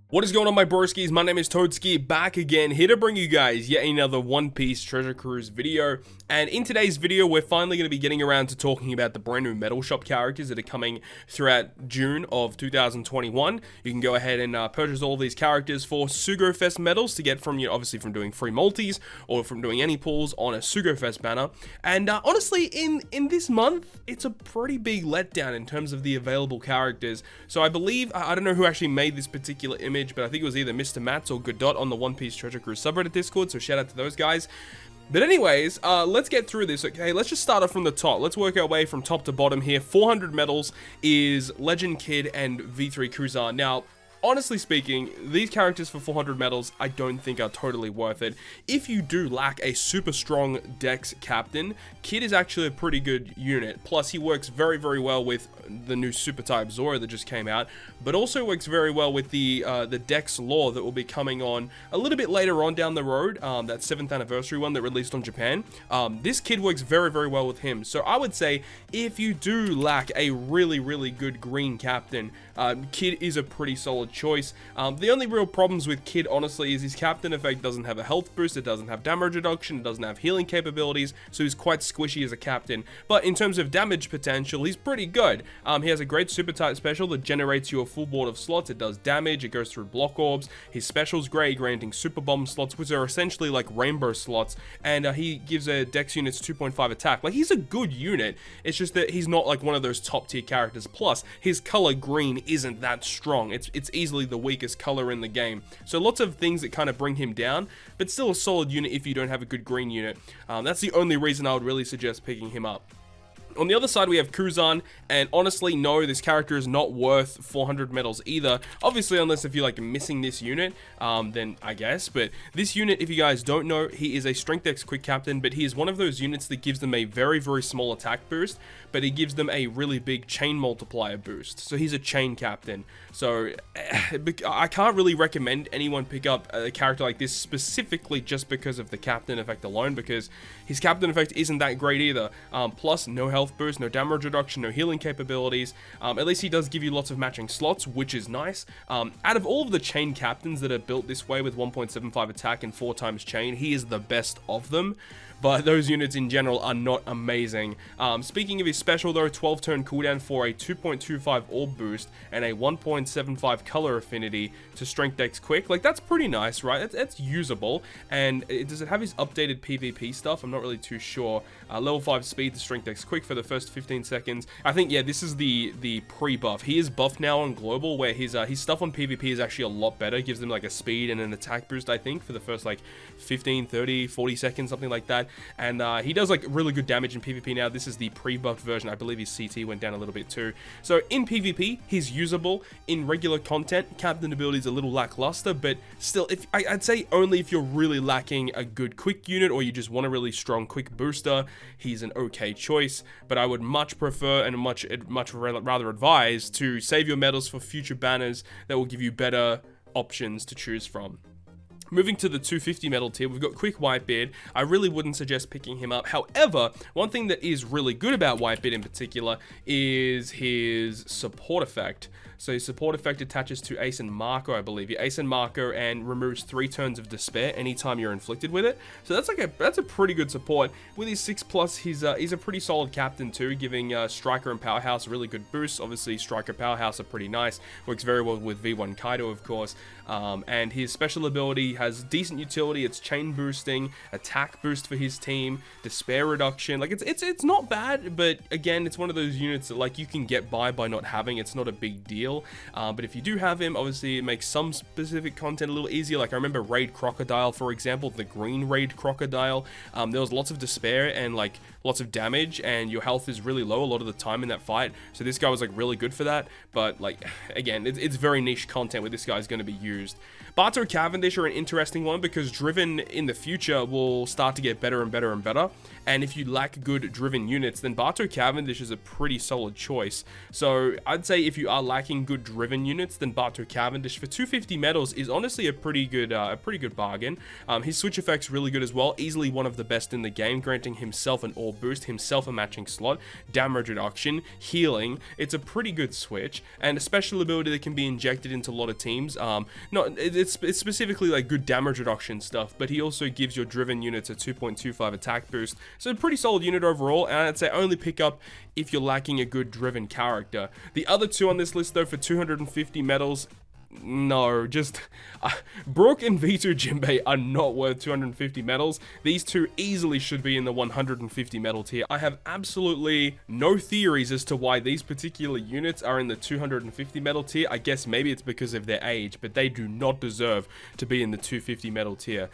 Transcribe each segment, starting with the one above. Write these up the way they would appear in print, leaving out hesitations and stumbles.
What is going on, my broskiis? My name is Toadskii, back again, here to bring you guys yet another One Piece Treasure Cruise video. And in today's video, we're finally going to be getting around to talking about the brand new Metal Shop characters that are coming throughout June of 2021. You can go ahead and purchase all these characters for Sugo Fest medals to get from, obviously from doing free multis or from doing any pulls on a Sugo Fest banner. And honestly, in this month, it's a pretty big letdown in terms of the available characters. So I believe, I don't know who actually made this particular image, but I think it was either Mr. Mats or Godot on the One Piece Treasure Cruise subreddit Discord, so shout out to those guys. But anyways, let's get through this, okay? Let's just start off from the top. Let's work our way from top to bottom here. 400 medals is Legend Kid and V3 Cruzan. Now, honestly speaking, these characters for 400 medals I don't think are totally worth it. If you do lack a super strong Dex captain, Kid is actually a pretty good unit. Plus, he works very, very well with the new super type Zoro that just came out, but also works very well with the Dex lore that will be coming on a little bit later on down the road, that 7th anniversary one that released on Japan. This Kid works very, very well with him. So I would say if you do lack a really, really good green captain, Kid is a pretty solid choice. The only real problems with Kid, honestly, is his captain effect doesn't have a health boost, it doesn't have damage reduction, it doesn't have healing capabilities, so he's quite squishy as a captain. But in terms of damage potential, he's pretty good. He has a great super type special that generates you a full board of slots. It does damage, it goes through block orbs. His special's great, granting super bomb slots, which are essentially like rainbow slots, and he gives a dex units 2.5 attack. Like, he's a good unit, it's just that he's not like one of those top tier characters. Plus, his color green isn't that strong. It's easily the weakest color in the game. So lots of things that kind of bring him down, but still a solid unit if you don't have a good green unit. That's the only reason I would really suggest picking him up. On the other side, we have Cruzan, and honestly, no, this character is not worth 400 medals either. Obviously, unless if you're like missing this unit, then I guess. But this unit, if you guys don't know, he is a Strength X Quick Captain, but he is one of those units that gives them a very, very small attack boost, but he gives them a really big chain multiplier boost. So he's a chain captain. So I can't really recommend anyone pick up a character like this specifically just because of the captain effect alone, because his captain effect isn't that great either. Plus, no health boost, no damage reduction, no healing capabilities. At least he does give you lots of matching slots, which is nice. Out of all of the chain captains that are built this way with 1.75 attack and 4 times chain, he is the best of them. But those units in general are not amazing. Speaking of his special though, 12 turn cooldown for a 2.25 orb boost and a 1.75 color affinity to Strength X Quick. Like, that's pretty nice, right? That's usable. And does it have his updated PvP stuff? I'm not really too sure. Level 5 speed to Strength X Quick for the first 15 seconds. I think, yeah, this is the pre-buff. He is buffed now on Global, where his stuff on PvP is actually a lot better. It gives him like a speed and an attack boost, I think, for the first like 15, 30, 40 seconds, something like that. And he does like really good damage in PvP now. This is the pre-buffed version. I believe his CT went down a little bit too. So in PvP, he's usable. In regular content, captain ability is a little lackluster, but still, I'd say only if you're really lacking a good quick unit or you just want a really strong quick booster, he's an okay choice. But I would much prefer and much rather advise to save your medals for future banners that will give you better options to choose from. Moving to the 250 medal tier, we've got Quick Whitebeard. I really wouldn't suggest picking him up. However, one thing that is really good about Whitebeard in particular is his support effect. So his support effect attaches to Ace and Marco, I believe. You Ace and Marco and removes 3 turns of despair anytime you're inflicted with it. So that's a pretty good support. With his 6+, he's a pretty solid captain too, giving Striker and Powerhouse really good boosts. Obviously, Striker Powerhouse are pretty nice. Works very well with V1 Kaido, of course. And his special ability has decent utility. It's chain boosting, attack boost for his team, despair reduction. Like, it's not bad, but again, it's one of those units that like you can get by not having. It's not a big deal. But if you do have him, obviously it makes some specific content a little easier. Like, I remember Raid Crocodile, for example, the green Raid Crocodile. There was lots of despair and like lots of damage, and your health is really low a lot of the time in that fight. So this guy was like really good for that. But like, again, it's very niche content where this guy is going to be used. Barto Cavendish are an interesting one because Driven in the future will start to get better and better and better. And if you lack good Driven units, then Barto Cavendish is a pretty solid choice. So I'd say if you are lacking good Driven units, then Barto Cavendish for 250 medals is honestly a pretty good bargain. His switch effect's really good as well, easily one of the best in the game, granting himself an orb boost, himself a matching slot, damage reduction, healing. It's a pretty good switch, and a special ability that can be injected into a lot of teams. It's specifically like good damage reduction stuff, but he also gives your Driven units a 2.25 attack boost. So a pretty solid unit overall, and I'd say only pick up if you're lacking a good Driven character. The other two on this list though for 250 medals, no, just Brook and V2 Jinbei are not worth 250 medals. These two easily should be in the 150 medal tier. I have absolutely no theories as to why these particular units are in the 250 medal tier. I guess maybe it's because of their age, but they do not deserve to be in the 250 medal tier.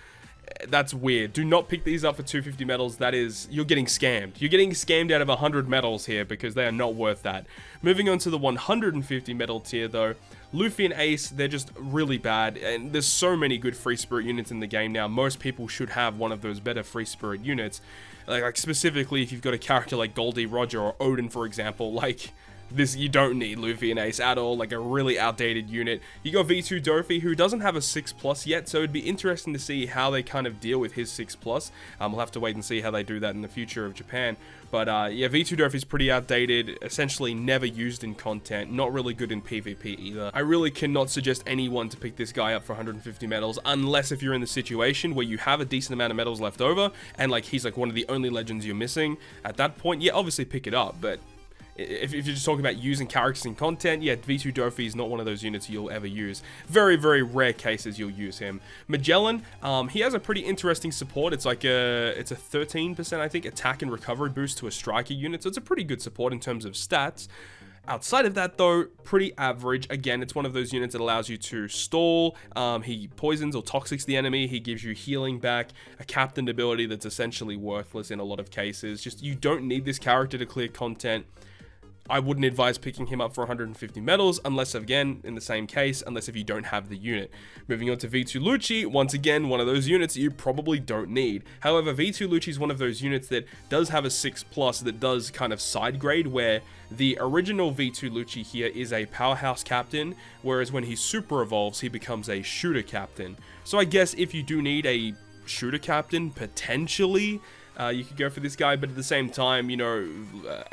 That's weird. Do not pick these up for 250 medals. That is, you're getting scammed. You're getting scammed out of 100 medals here because they are not worth that. Moving on to the 150 medal tier though, Luffy and Ace, they're just really bad, and there's so many good free spirit units in the game now. Most people should have one of those better free spirit units. Like specifically if you've got a character like Goldie Roger or Odin, for example, like this, you don't need Luffy and Ace at all, like a really outdated unit. You got V2 Dofi, who doesn't have a 6+ yet, so it'd be interesting to see how they kind of deal with his 6+. We'll have to wait and see how they do that in the future of Japan. But yeah, V2 Dofi is pretty outdated, essentially never used in content, not really good in PvP either. I really cannot suggest anyone to pick this guy up for 150 medals, unless if you're in the situation where you have a decent amount of medals left over, and like he's like one of the only legends you're missing. At that point, yeah, obviously pick it up, but if you're just talking about using characters in content, yeah, V2 Dofi is not one of those units you'll ever use. Very, very rare cases you'll use him. Magellan, he has a pretty interesting support. It's like it's a 13%, I think, attack and recovery boost to a striker unit, so it's a pretty good support in terms of stats. Outside of that though, pretty average. Again, it's one of those units that allows you to stall. He poisons or toxics the enemy. He gives you healing back, a captain ability that's essentially worthless in a lot of cases. Just, you don't need this character to clear content. I wouldn't advise picking him up for 150 medals, unless, again, in the same case, unless if you don't have the unit. Moving on to V2 Lucci, once again, one of those units that you probably don't need. However, V2 Lucci is one of those units that does have a 6+ that does kind of side grade, where the original V2 Lucci here is a powerhouse captain, whereas when he super evolves, he becomes a shooter captain. So I guess if you do need a shooter captain, potentially, you could go for this guy, but at the same time, you know,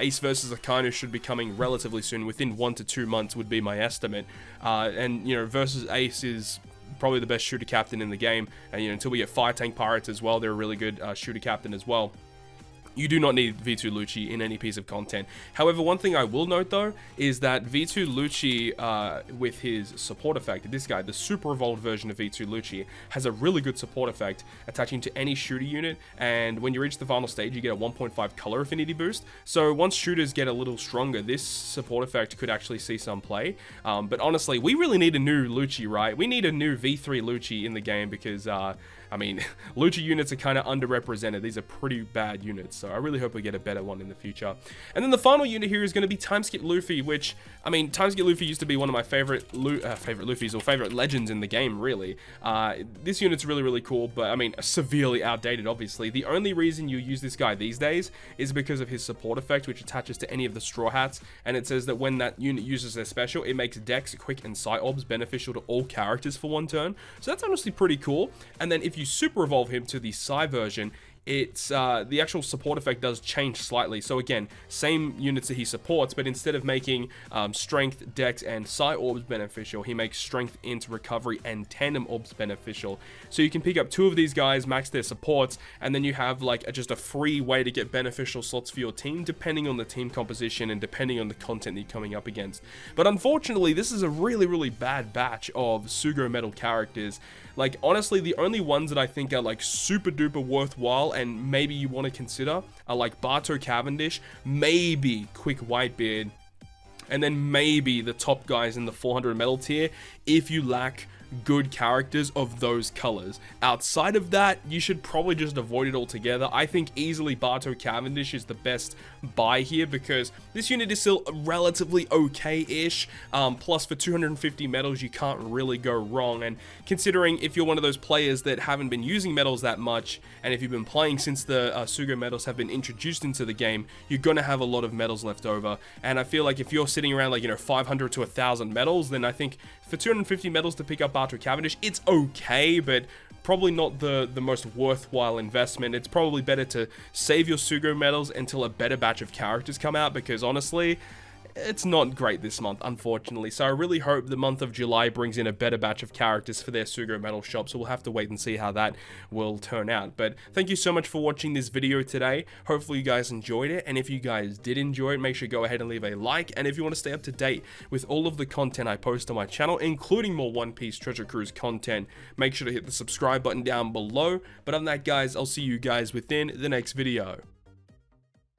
Ace versus Akainu should be coming relatively soon. Within 1 to 2 months would be my estimate. And, you know, versus Ace is probably the best shooter captain in the game. And, you know, until we get Fire Tank Pirates as well, they're a really good shooter captain as well. You do not need V2 Lucci in any piece of content. However, one thing I will note though is that V2 Lucci with his support effect, this guy, the super evolved version of V2 Lucci, has a really good support effect attaching to any shooter unit, and when you reach the final stage you get a 1.5 color affinity boost. So once shooters get a little stronger, this support effect could actually see some play. But honestly, we really need a new Lucci, right? We need a new V3 Lucci in the game because I mean, Lucci units are kind of underrepresented. These are pretty bad units, so I really hope we get a better one in the future. And then the final unit here is going to be Timeskip Luffy, which, I mean, Timeskip Luffy used to be one of my favorite Luffys, or favorite legends in the game, really. This unit's really, really cool, but, I mean, severely outdated, obviously. The only reason you use this guy these days is because of his support effect, which attaches to any of the Straw Hats, and it says that when that unit uses their special, it makes Dex, Quick, and Psi Orbs beneficial to all characters for 1 turn. So that's honestly pretty cool. And then if you super evolve him to the Psi version, it's the actual support effect does change slightly. So again, same units that he supports, but instead of making strength, dex, and psi orbs beneficial, he makes strength, int, recovery, and tandem orbs beneficial. So you can pick up 2 of these guys, max their supports, and then you have like just a free way to get beneficial slots for your team, depending on the team composition and depending on the content that you're coming up against. But unfortunately, this is a really, really bad batch of Sugo Metal characters. Like, honestly, the only ones that I think are like super duper worthwhile and maybe you want to consider are like Barto Cavendish, maybe Quick Whitebeard, and then maybe the top guys in the 400 medal tier if you lack good characters of those colors. Outside of that, you should probably just avoid it altogether. I think easily Barto Cavendish is the best buy here because this unit is still relatively okay-ish. Plus for 250 medals, you can't really go wrong. And considering if you're one of those players that haven't been using medals that much, and if you've been playing since the Sugo medals have been introduced into the game, you're gonna have a lot of medals left over. And I feel like if you're sitting around like, 500 to 1,000 medals, then I think for 250 medals to pick up Barto Cavendish, it's okay, but probably not the most worthwhile investment. It's probably better to save your Sugo medals until a better batch of characters come out, because honestly, it's not great this month, unfortunately. So I really hope the month of July brings in a better batch of characters for their Sugo medal shop, so we'll have to wait and see how that will turn out. But thank you so much for watching this video today. Hopefully you guys enjoyed it, and if you guys did enjoy it, make sure to go ahead and leave a like. And if you want to stay up to date with all of the content I post on my channel, including more One Piece Treasure Cruise content, make sure to hit the subscribe button down below. But other than that, guys, I'll see you guys within the next video.